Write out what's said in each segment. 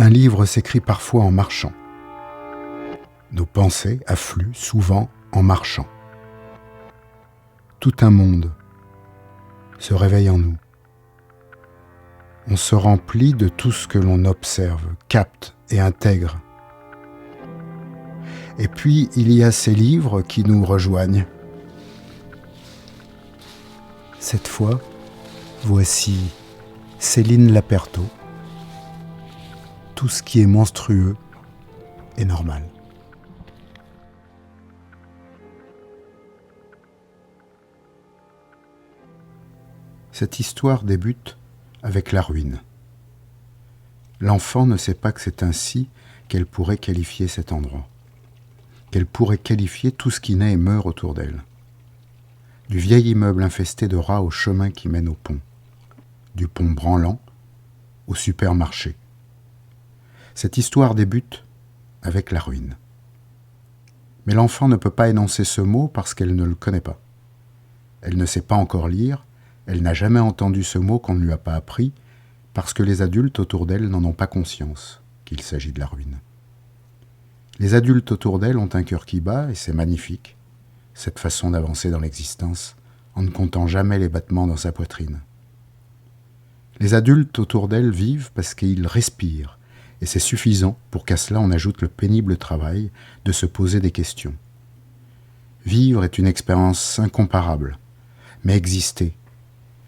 Un livre s'écrit parfois en marchant. Nos pensées affluent souvent en marchant. Tout un monde se réveille en nous. On se remplit de tout ce que l'on observe, capte et intègre. Et puis, il y a ces livres qui nous rejoignent. Cette fois, voici Céline Lapertau. Tout ce qui est monstrueux est normal. Cette histoire débute avec la ruine. L'enfant ne sait pas que c'est ainsi qu'elle pourrait qualifier cet endroit, qu'elle pourrait qualifier tout ce qui naît et meurt autour d'elle. Du vieil immeuble infesté de rats au chemin qui mène au pont, du pont branlant au supermarché. Cette histoire débute avec la ruine. Mais l'enfant ne peut pas énoncer ce mot parce qu'elle ne le connaît pas. Elle ne sait pas encore lire, elle n'a jamais entendu ce mot qu'on ne lui a pas appris, parce que les adultes autour d'elle n'en ont pas conscience qu'il s'agit de la ruine. Les adultes autour d'elle ont un cœur qui bat, et c'est magnifique, cette façon d'avancer dans l'existence, en ne comptant jamais les battements dans sa poitrine. Les adultes autour d'elle vivent parce qu'ils respirent, et c'est suffisant pour qu'à cela on ajoute le pénible travail de se poser des questions. Vivre est une expérience incomparable, mais exister,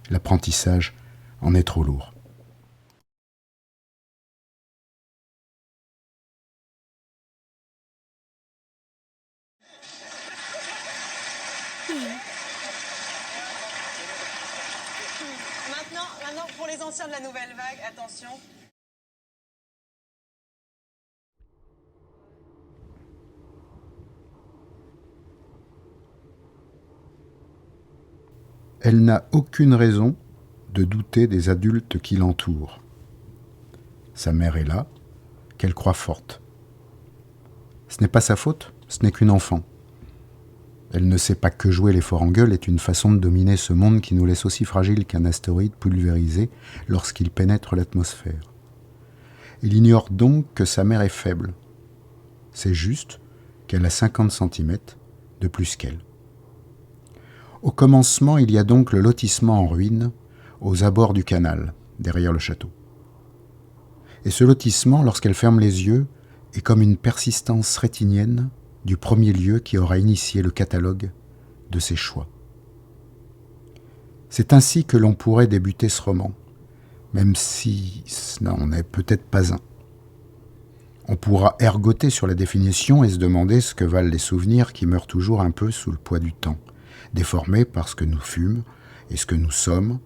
l'apprentissage en est trop lourd. Maintenant, pour les anciens de la nouvelle vague, attention. Elle n'a aucune raison de douter des adultes qui l'entourent. Sa mère est là, qu'elle croit forte. Ce n'est pas sa faute, ce n'est qu'une enfant. Elle ne sait pas que jouer les forts en gueule est une façon de dominer ce monde qui nous laisse aussi fragile qu'un astéroïde pulvérisé lorsqu'il pénètre l'atmosphère. Elle ignore donc que sa mère est faible. C'est juste qu'elle a 50 cm de plus qu'elle. Au commencement, il y a donc le lotissement en ruine, aux abords du canal, derrière le château. Et ce lotissement, lorsqu'elle ferme les yeux, est comme une persistance rétinienne du premier lieu qui aura initié le catalogue de ses choix. C'est ainsi que l'on pourrait débuter ce roman, même si ce n'en est peut-être pas un. On pourra ergoter sur la définition et se demander ce que valent les souvenirs qui meurent toujours un peu sous le poids du temps, déformés par ce que nous fûmes et ce que nous sommes,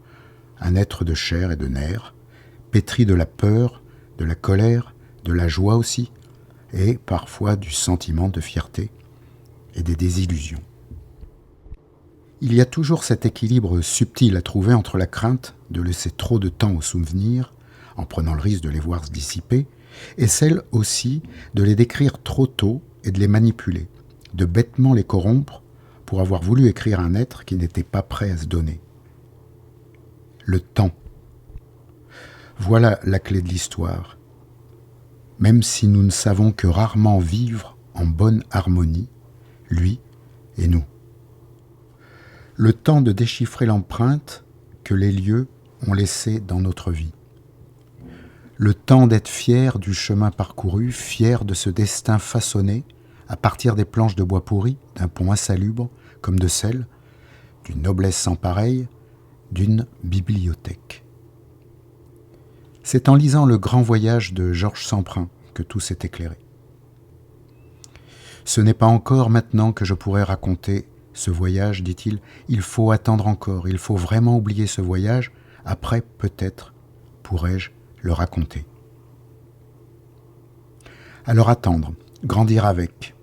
un être de chair et de nerfs, pétri de la peur, de la colère, de la joie aussi, et parfois du sentiment de fierté et des désillusions. Il y a toujours cet équilibre subtil à trouver entre la crainte de laisser trop de temps aux souvenirs, en prenant le risque de les voir se dissiper, et celle aussi de les décrire trop tôt et de les manipuler, de bêtement les corrompre pour avoir voulu écrire un être qui n'était pas prêt à se donner. Le temps. Voilà la clé de l'histoire. Même si nous ne savons que rarement vivre en bonne harmonie, lui et nous. Le temps de déchiffrer l'empreinte que les lieux ont laissée dans notre vie. Le temps d'être fier du chemin parcouru, fier de ce destin façonné à partir des planches de bois pourri, d'un pont insalubre comme de celle, d'une noblesse sans pareille, d'une bibliothèque. C'est en lisant Le Grand Voyage de Georges Semprin que tout s'est éclairé. Ce n'est pas encore maintenant que je pourrais raconter ce voyage, dit-il. Il faut attendre encore, il faut vraiment oublier ce voyage. Après, peut-être, pourrais-je le raconter. Alors attendre, grandir avec,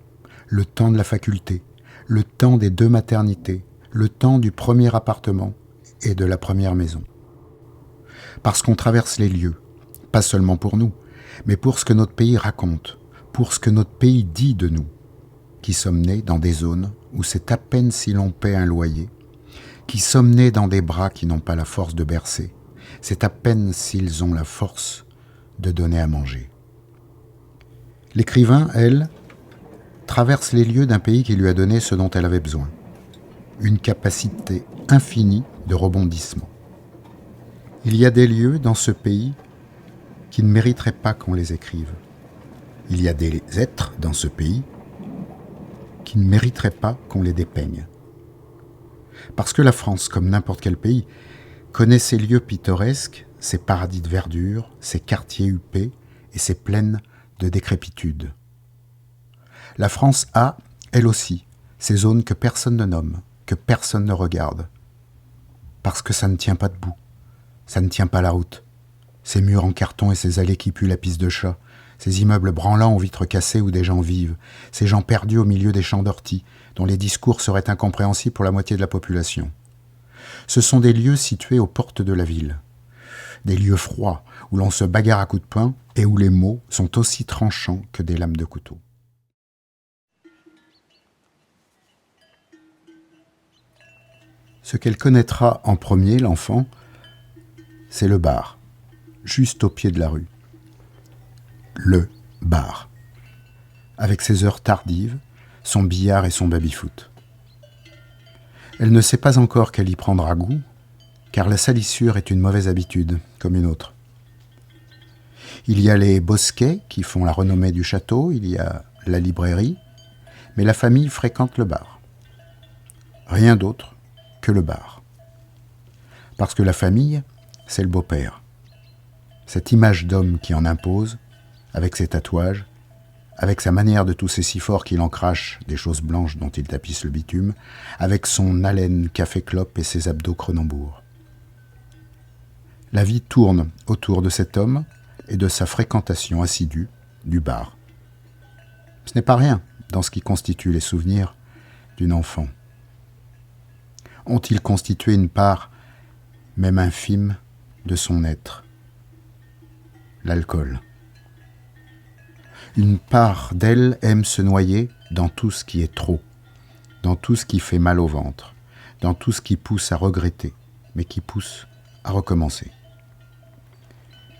le temps de la faculté, le temps des 2 maternités, le temps du premier appartement et de la première maison. Parce qu'on traverse les lieux, pas seulement pour nous, mais pour ce que notre pays raconte, pour ce que notre pays dit de nous, qui sommes nés dans des zones où c'est à peine si l'on paie un loyer, qui sommes nés dans des bras qui n'ont pas la force de bercer, c'est à peine s'ils ont la force de donner à manger. L'écrivain, elle, traverse les lieux d'un pays qui lui a donné ce dont elle avait besoin. Une capacité infinie de rebondissement. Il y a des lieux dans ce pays qui ne mériteraient pas qu'on les écrive. Il y a des êtres dans ce pays qui ne mériteraient pas qu'on les dépeigne. Parce que la France, comme n'importe quel pays, connaît ses lieux pittoresques, ses paradis de verdure, ses quartiers huppés et ses plaines de décrépitude. La France a, elle aussi, ces zones que personne ne nomme, que personne ne regarde. Parce que ça ne tient pas debout, ça ne tient pas la route. Ces murs en carton et ces allées qui puent la pisse de chat, ces immeubles branlants aux vitres cassées où des gens vivent, ces gens perdus au milieu des champs d'orties, dont les discours seraient incompréhensibles pour la moitié de la population. Ce sont des lieux situés aux portes de la ville. Des lieux froids, où l'on se bagarre à coups de poing et où les mots sont aussi tranchants que des lames de couteau. Ce qu'elle connaîtra en premier, l'enfant, c'est le bar, juste au pied de la rue. Le bar, avec ses heures tardives, son billard et son baby-foot. Elle ne sait pas encore qu'elle y prendra goût, car la salissure est une mauvaise habitude, comme une autre. Il y a les bosquets qui font la renommée du château, il y a la librairie, mais la famille fréquente le bar. Rien d'autre que le bar. Parce que la famille, c'est le beau-père. Cette image d'homme qui en impose, avec ses tatouages, avec sa manière de tousser si fort qu'il en crache des choses blanches dont il tapisse le bitume, avec son haleine café-clope et ses abdos Cronenbourg. La vie tourne autour de cet homme et de sa fréquentation assidue du bar. Ce n'est pas rien dans ce qui constitue les souvenirs d'une enfant. Ont-ils constitué une part, même infime, de son être? L'alcool. Une part d'elle aime se noyer dans tout ce qui est trop, dans tout ce qui fait mal au ventre, dans tout ce qui pousse à regretter, mais qui pousse à recommencer.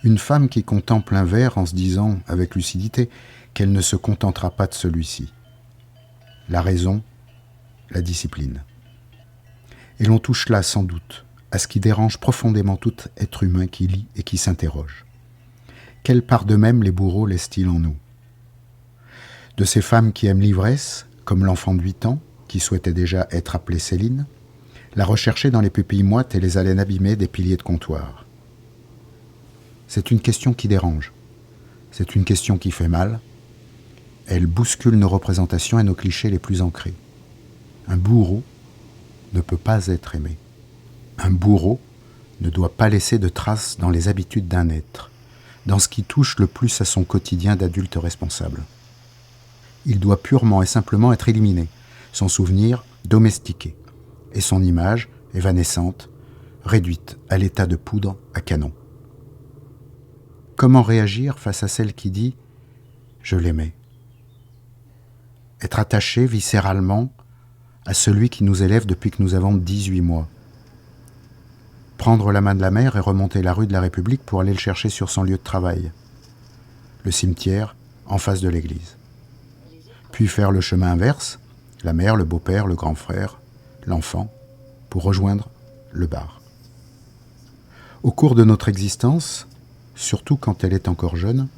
Une femme qui contemple un verre en se disant, avec lucidité, qu'elle ne se contentera pas de celui-ci. La raison, la discipline. Et l'on touche là, sans doute, à ce qui dérange profondément tout être humain qui lit et qui s'interroge. Quelle part d'eux-mêmes les bourreaux laissent-ils en nous? De ces femmes qui aiment l'ivresse, comme l'enfant de 8 ans, qui souhaitait déjà être appelée Céline, la rechercher dans les pupilles moites et les haleines abîmées des piliers de comptoir. C'est une question qui dérange. C'est une question qui fait mal. Elle bouscule nos représentations et nos clichés les plus ancrés. Un bourreau ne peut pas être aimé. Un bourreau ne doit pas laisser de traces dans les habitudes d'un être, dans ce qui touche le plus à son quotidien d'adulte responsable. Il doit purement et simplement être éliminé, son souvenir domestiqué, et son image évanescente, réduite à l'état de poudre à canon. Comment réagir face à celle qui dit « je l'aimais » ? Être attaché viscéralement à celui qui nous élève depuis que nous avons 18 mois. Prendre la main de la mère et remonter la rue de la République pour aller le chercher sur son lieu de travail. Le cimetière en face de l'église. Puis faire le chemin inverse, la mère, le beau-père, le grand frère, l'enfant, pour rejoindre le bar. Au cours de notre existence, surtout quand elle est encore jeune,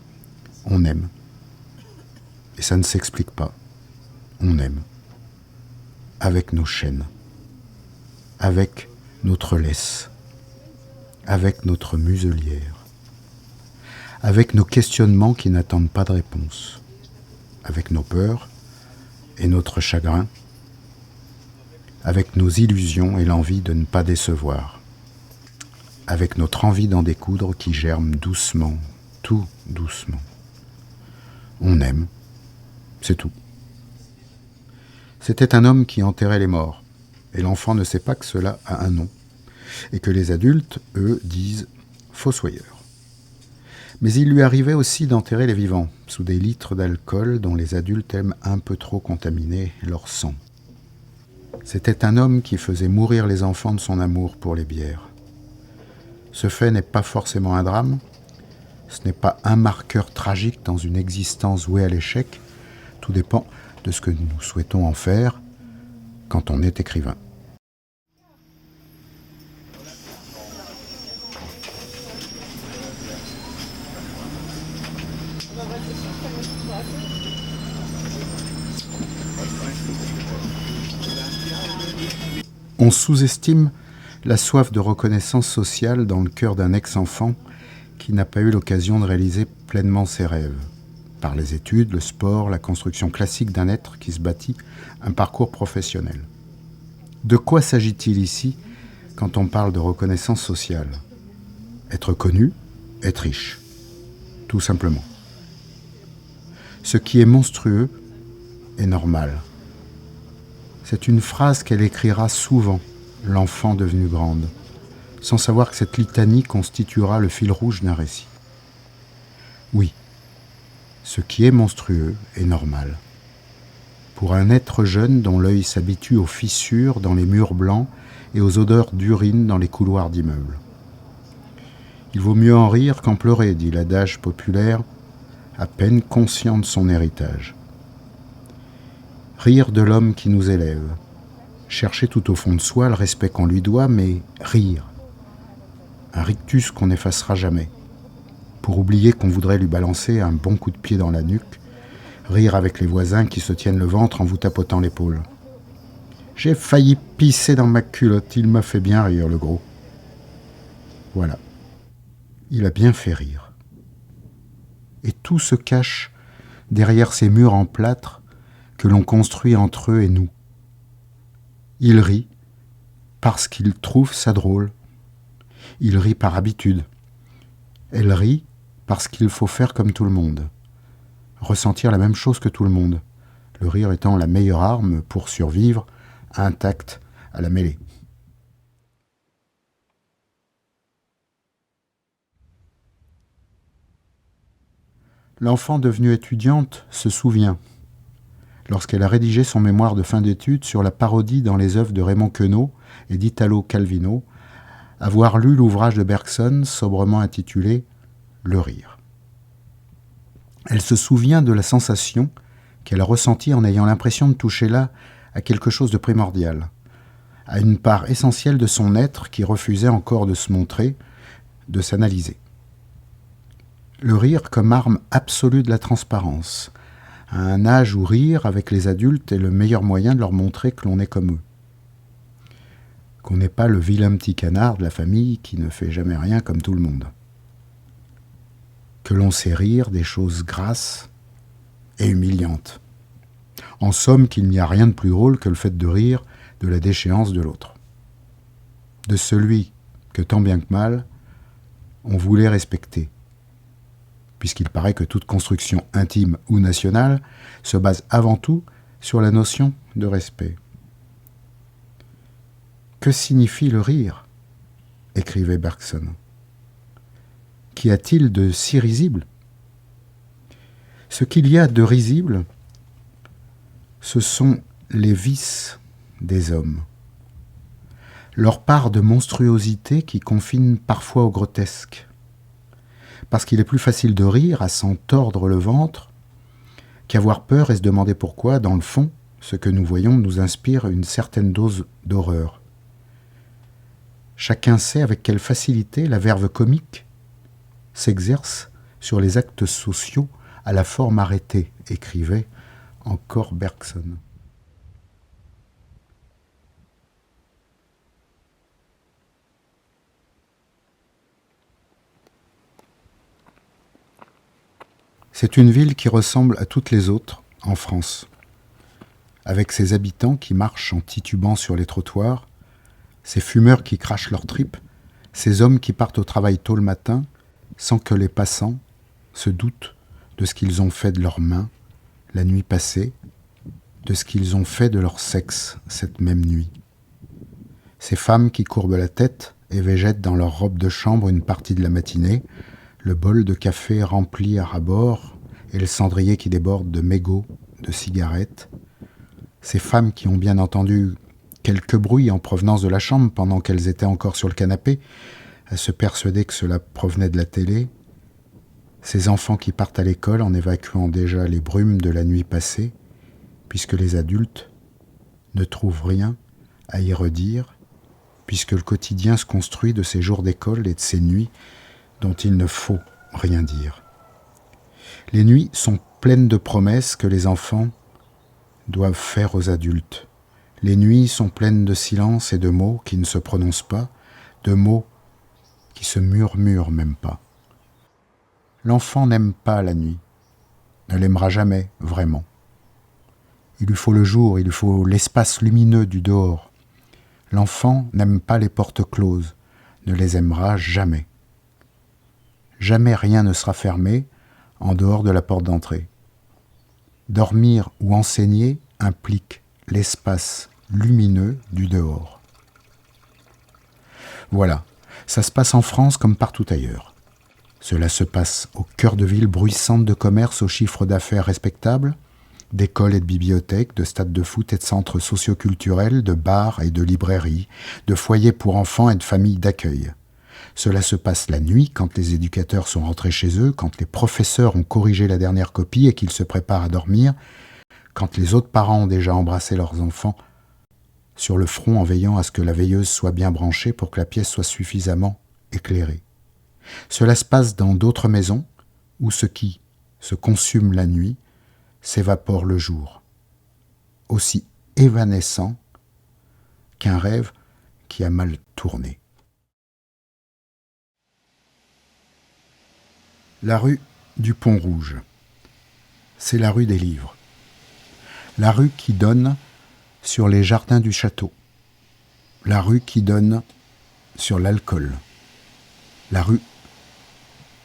on aime. Et ça ne s'explique pas. On aime. Avec nos chaînes. Avec notre laisse. Avec notre muselière. Avec nos questionnements qui n'attendent pas de réponse. Avec nos peurs et notre chagrin. Avec nos illusions et l'envie de ne pas décevoir. Avec notre envie d'en découdre qui germe doucement, tout doucement. On aime, c'est tout. C'était un homme qui enterrait les morts, et l'enfant ne sait pas que cela a un nom, et que les adultes, eux, disent « fossoyeur ». Mais il lui arrivait aussi d'enterrer les vivants, sous des litres d'alcool dont les adultes aiment un peu trop contaminer leur sang. C'était un homme qui faisait mourir les enfants de son amour pour les bières. Ce fait n'est pas forcément un drame, Ce n'est pas un marqueur tragique dans une existence vouée à l'échec. Tout dépend de ce que nous souhaitons en faire quand on est écrivain. On sous-estime la soif de reconnaissance sociale dans le cœur d'un ex-enfant qui n'a pas eu l'occasion de réaliser pleinement ses rêves, par les études, le sport, la construction classique d'un être qui se bâtit un parcours professionnel. De quoi s'agit-il ici quand on parle de reconnaissance sociale ? Être connu, être riche, tout simplement. Ce qui est monstrueux est normal. C'est une phrase qu'elle écrira souvent, l'enfant devenue grande, sans savoir que cette litanie constituera le fil rouge d'un récit. Oui, ce qui est monstrueux est normal. Pour un être jeune dont l'œil s'habitue aux fissures dans les murs blancs et aux odeurs d'urine dans les couloirs d'immeubles. Il vaut mieux en rire qu'en pleurer, dit l'adage populaire, à peine conscient de son héritage. Rire de l'homme qui nous élève, chercher tout au fond de soi le respect qu'on lui doit, mais rire. Un rictus qu'on n'effacera jamais, pour oublier qu'on voudrait lui balancer un bon coup de pied dans la nuque, rire avec les voisins qui se tiennent le ventre en vous tapotant l'épaule. J'ai failli pisser dans ma culotte, il m'a fait bien rire, le gros. Voilà, il a bien fait rire. Et tout se cache derrière ces murs en plâtre que l'on construit entre eux et nous. Il rit parce qu'il trouve ça drôle. Il rit par habitude. Elle rit parce qu'il faut faire comme tout le monde. Ressentir la même chose que tout le monde. Le rire étant la meilleure arme pour survivre intact à la mêlée. L'enfant devenue étudiante se souvient, lorsqu'elle a rédigé son mémoire de fin d'études sur la parodie dans les œuvres de Raymond Queneau et d'Italo Calvino, avoir lu l'ouvrage de Bergson sobrement intitulé « Le rire ». Elle se souvient de la sensation qu'elle a ressentie en ayant l'impression de toucher là à quelque chose de primordial, à une part essentielle de son être qui refusait encore de se montrer, de s'analyser. Le rire comme arme absolue de la transparence, à un âge où rire avec les adultes est le meilleur moyen de leur montrer que l'on est comme eux. Qu'on n'est pas le vilain petit canard de la famille qui ne fait jamais rien comme tout le monde. Que l'on sait rire des choses grasses et humiliantes. En somme, qu'il n'y a rien de plus drôle que le fait de rire de la déchéance de l'autre. De celui que tant bien que mal, on voulait respecter. Puisqu'il paraît que toute construction intime ou nationale se base avant tout sur la notion de respect. Que signifie le rire ? Écrivait Bergson. Qu'y a-t-il de si risible ? Ce qu'il y a de risible, ce sont les vices des hommes. Leur part de monstruosité qui confine parfois au grotesque. Parce qu'il est plus facile de rire à s'en tordre le ventre qu'avoir peur et se demander pourquoi, dans le fond, ce que nous voyons nous inspire une certaine dose d'horreur. Chacun sait avec quelle facilité la verve comique s'exerce sur les actes sociaux à la forme arrêtée, écrivait encore Bergson. C'est une ville qui ressemble à toutes les autres en France, avec ses habitants qui marchent en titubant sur les trottoirs, ces fumeurs qui crachent leurs tripes, ces hommes qui partent au travail tôt le matin, sans que les passants se doutent de ce qu'ils ont fait de leurs mains la nuit passée, de ce qu'ils ont fait de leur sexe cette même nuit. Ces femmes qui courbent la tête et végètent dans leur robe de chambre une partie de la matinée, le bol de café rempli à ras-bord et le cendrier qui déborde de mégots, de cigarettes. Ces femmes qui ont bien entendu quelques bruits en provenance de la chambre pendant qu'elles étaient encore sur le canapé, à se persuader que cela provenait de la télé. ces enfants qui partent à l'école en évacuant déjà les brumes de la nuit passée, puisque les adultes ne trouvent rien à y redire, puisque le quotidien se construit de ces jours d'école et de ces nuits dont il ne faut rien dire. Les nuits sont pleines de promesses que les enfants doivent faire aux adultes. Les nuits sont pleines de silence et de mots qui ne se prononcent pas, de mots qui se murmurent même pas. L'enfant n'aime pas la nuit, ne l'aimera jamais vraiment. Il lui faut le jour, il lui faut l'espace lumineux du dehors. L'enfant n'aime pas les portes closes, ne les aimera jamais. Jamais rien ne sera fermé en dehors de la porte d'entrée. Dormir ou enseigner implique l'espace lumineux du dehors. Voilà, ça se passe en France comme partout ailleurs. Cela se passe au cœur de villes bruissantes de commerce aux chiffres d'affaires respectables, d'écoles et de bibliothèques, de stades de foot et de centres socioculturels, de bars et de librairies, de foyers pour enfants et de familles d'accueil. Cela se passe la nuit, quand les éducateurs sont rentrés chez eux, quand les professeurs ont corrigé la dernière copie et qu'ils se préparent à dormir, quand les autres parents ont déjà embrassé leurs enfants sur le front en veillant à ce que la veilleuse soit bien branchée pour que la pièce soit suffisamment éclairée. Cela se passe dans d'autres maisons où ce qui se consume la nuit s'évapore le jour, aussi évanescent qu'un rêve qui a mal tourné. La rue du Pont-Rouge, c'est la rue des livres. La rue qui donne sur les jardins du château. La rue qui donne sur l'alcool. La rue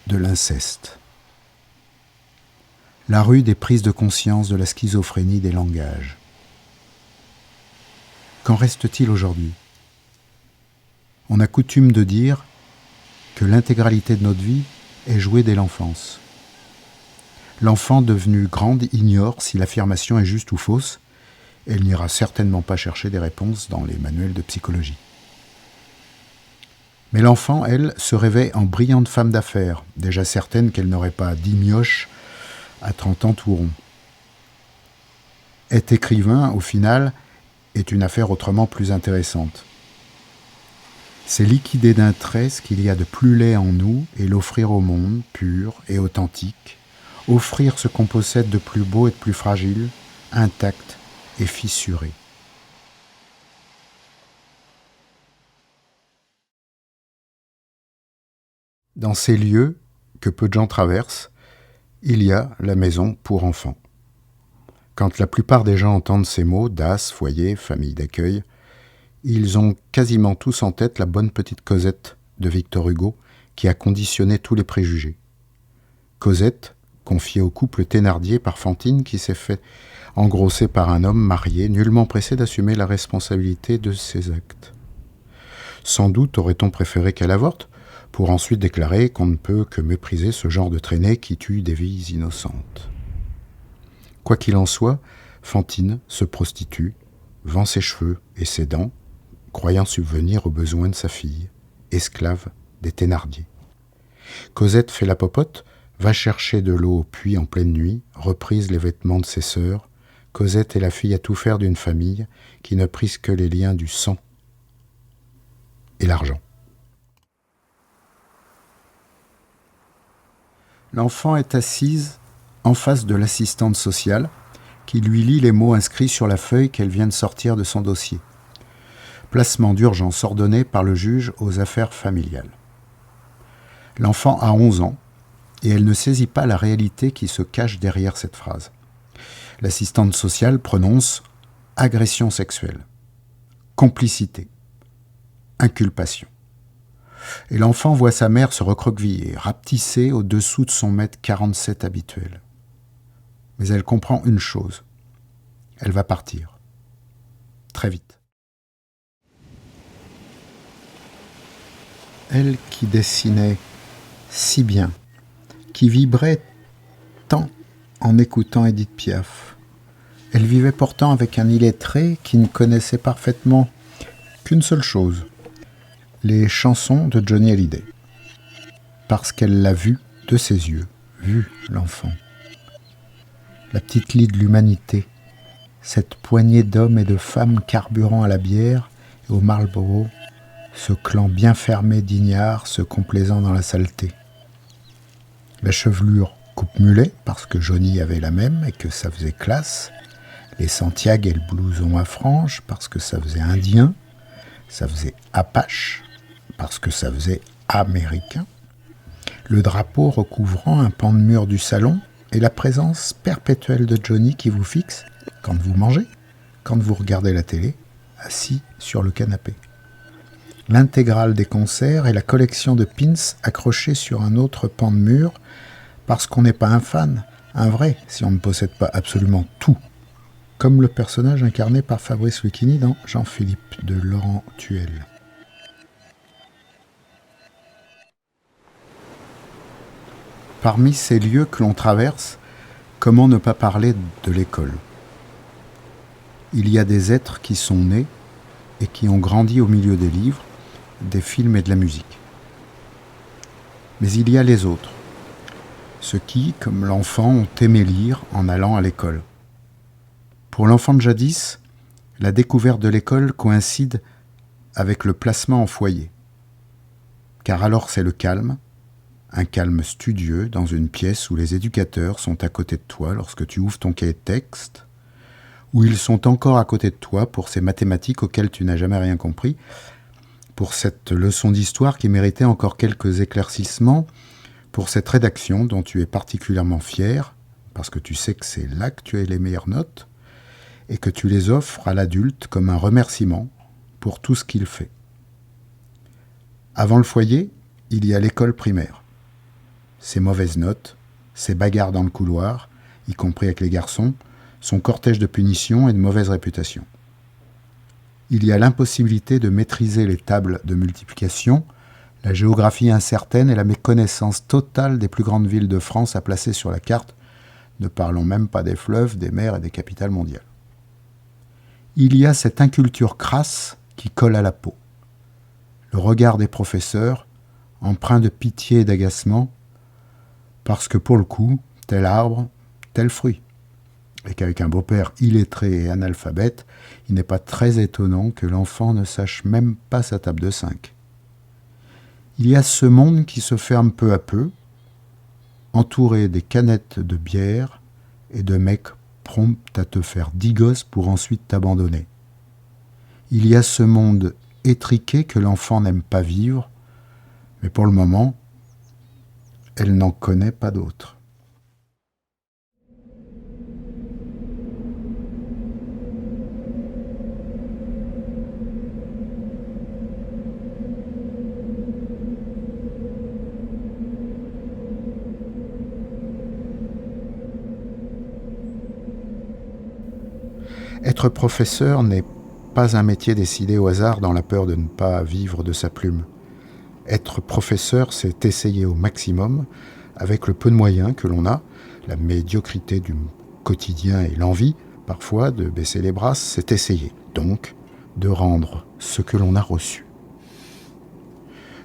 de l'inceste. La rue des prises de conscience de la schizophrénie des langages. Qu'en reste-t-il aujourd'hui ? On a coutume de dire que l'intégralité de notre vie est jouée dès l'enfance. L'enfant devenu grande ignore si l'affirmation est juste ou fausse, et il n'ira certainement pas chercher des réponses dans les manuels de psychologie. Mais l'enfant, elle, se réveille en brillante femme d'affaires, déjà certaine qu'elle n'aurait pas 10 mioches à 30 ans tout rond. Être écrivain, au final, est une affaire autrement plus intéressante. C'est liquider d'un trait ce qu'il y a de plus laid en nous et l'offrir au monde, pur et authentique, offrir ce qu'on possède de plus beau et de plus fragile, intact et fissuré. Dans ces lieux que peu de gens traversent, il y a la maison pour enfants. Quand la plupart des gens entendent ces mots, DAS, foyer, famille d'accueil, ils ont quasiment tous en tête la bonne petite Cosette de Victor Hugo qui a conditionné tous les préjugés. Cosette, confiée au couple Thénardier par Fantine qui s'est fait engrosser par un homme marié, nullement pressé d'assumer la responsabilité de ses actes. Sans doute aurait-on préféré qu'elle avorte, pour ensuite déclarer qu'on ne peut que mépriser ce genre de traînée qui tue des vies innocentes. Quoi qu'il en soit, Fantine se prostitue, vend ses cheveux et ses dents, croyant subvenir aux besoins de sa fille, esclave des Thénardier. Cosette fait la popote, va chercher de l'eau au puits en pleine nuit, reprise les vêtements de ses sœurs. Cosette est la fille à tout faire d'une famille qui ne prise que les liens du sang et l'argent. L'enfant est assise en face de l'assistante sociale qui lui lit les mots inscrits sur la feuille qu'elle vient de sortir de son dossier. Placement d'urgence ordonné par le juge aux affaires familiales. L'enfant a 11 ans et elle ne saisit pas la réalité qui se cache derrière cette phrase. L'assistante sociale prononce agression sexuelle, complicité, inculpation. Et l'enfant voit sa mère se recroqueviller, rapetisser au-dessous de son mètre 47 habituel. Mais elle comprend une chose. Elle va partir. Très vite. Elle qui dessinait si bien, qui vibrait tant en écoutant Édith Piaf. Elle vivait pourtant avec un illettré qui ne connaissait parfaitement qu'une seule chose, les chansons de Johnny Hallyday, parce qu'elle l'a vu de ses yeux, vu l'enfant. La petite lie de l'humanité, cette poignée d'hommes et de femmes carburant à la bière et au Marlboro, ce clan bien fermé d'ignares se complaisant dans la saleté. La chevelure coupe-mulet, parce que Johnny avait la même et que ça faisait classe. Les Santiago et le blouson à franges, parce que ça faisait indien. Ça faisait apache, parce que ça faisait américain. Le drapeau recouvrant un pan de mur du salon et la présence perpétuelle de Johnny qui vous fixe quand vous mangez, quand vous regardez la télé, assis sur le canapé. L'intégrale des concerts et la collection de pins accrochés sur un autre pan de mur, parce qu'on n'est pas un fan, un vrai, si on ne possède pas absolument tout. Comme le personnage incarné par Fabrice Lucchini dans Jean-Philippe de Laurent Thuel. Parmi ces lieux que l'on traverse, comment ne pas parler de l'école ? Il y a des êtres qui sont nés et qui ont grandi au milieu des livres, des films et de la musique. Mais il y a les autres, ceux qui, comme l'enfant, ont aimé lire en allant à l'école. Pour l'enfant de jadis, la découverte de l'école coïncide avec le placement en foyer. Car alors c'est le calme, un calme studieux dans une pièce où les éducateurs sont à côté de toi lorsque tu ouvres ton cahier de texte, où ils sont encore à côté de toi pour ces mathématiques auxquelles tu n'as jamais rien compris, pour cette leçon d'histoire qui méritait encore quelques éclaircissements, pour cette rédaction dont tu es particulièrement fier, parce que tu sais que c'est là que tu as les meilleures notes, et que tu les offres à l'adulte comme un remerciement pour tout ce qu'il fait. Avant le foyer, il y a l'école primaire. Ses mauvaises notes, ses bagarres dans le couloir, y compris avec les garçons, son cortège de punitions et de mauvaise réputation. Il y a l'impossibilité de maîtriser les tables de multiplication, la géographie incertaine et la méconnaissance totale des plus grandes villes de France à placer sur la carte, ne parlons même pas des fleuves, des mers et des capitales mondiales. Il y a cette inculture crasse qui colle à la peau. Le regard des professeurs, empreint de pitié et d'agacement, parce que pour le coup, tel arbre, tel fruit. Et qu'avec un beau-père illettré et analphabète, il n'est pas très étonnant que l'enfant ne sache même pas sa table de 5. Il y a ce monde qui se ferme peu à peu, entouré des canettes de bière et de mecs prompts à te faire 10 gosses pour ensuite t'abandonner. Il y a ce monde étriqué que l'enfant n'aime pas vivre, mais pour le moment, elle n'en connaît pas d'autre. Être professeur n'est pas un métier décidé au hasard dans la peur de ne pas vivre de sa plume. Être professeur, c'est essayer au maximum, avec le peu de moyens que l'on a, la médiocrité du quotidien et l'envie, parfois, de baisser les bras, c'est essayer, donc, de rendre ce que l'on a reçu.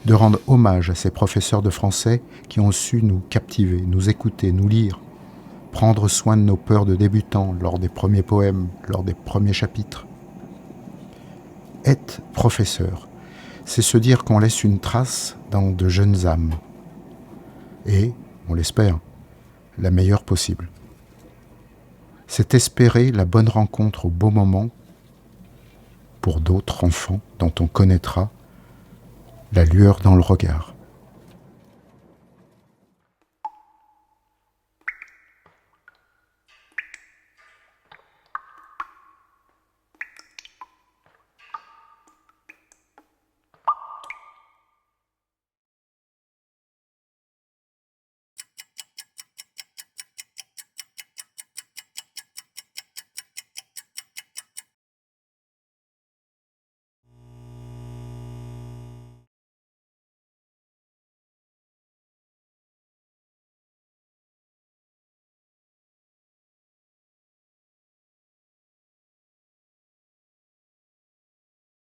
De rendre hommage à ces professeurs de français qui ont su nous captiver, nous écouter, nous lire, prendre soin de nos peurs de débutants lors des premiers poèmes, lors des premiers chapitres. Être professeur, c'est se dire qu'on laisse une trace dans de jeunes âmes. Et, on l'espère, la meilleure possible. C'est espérer la bonne rencontre au bon moment pour d'autres enfants dont on connaîtra la lueur dans le regard.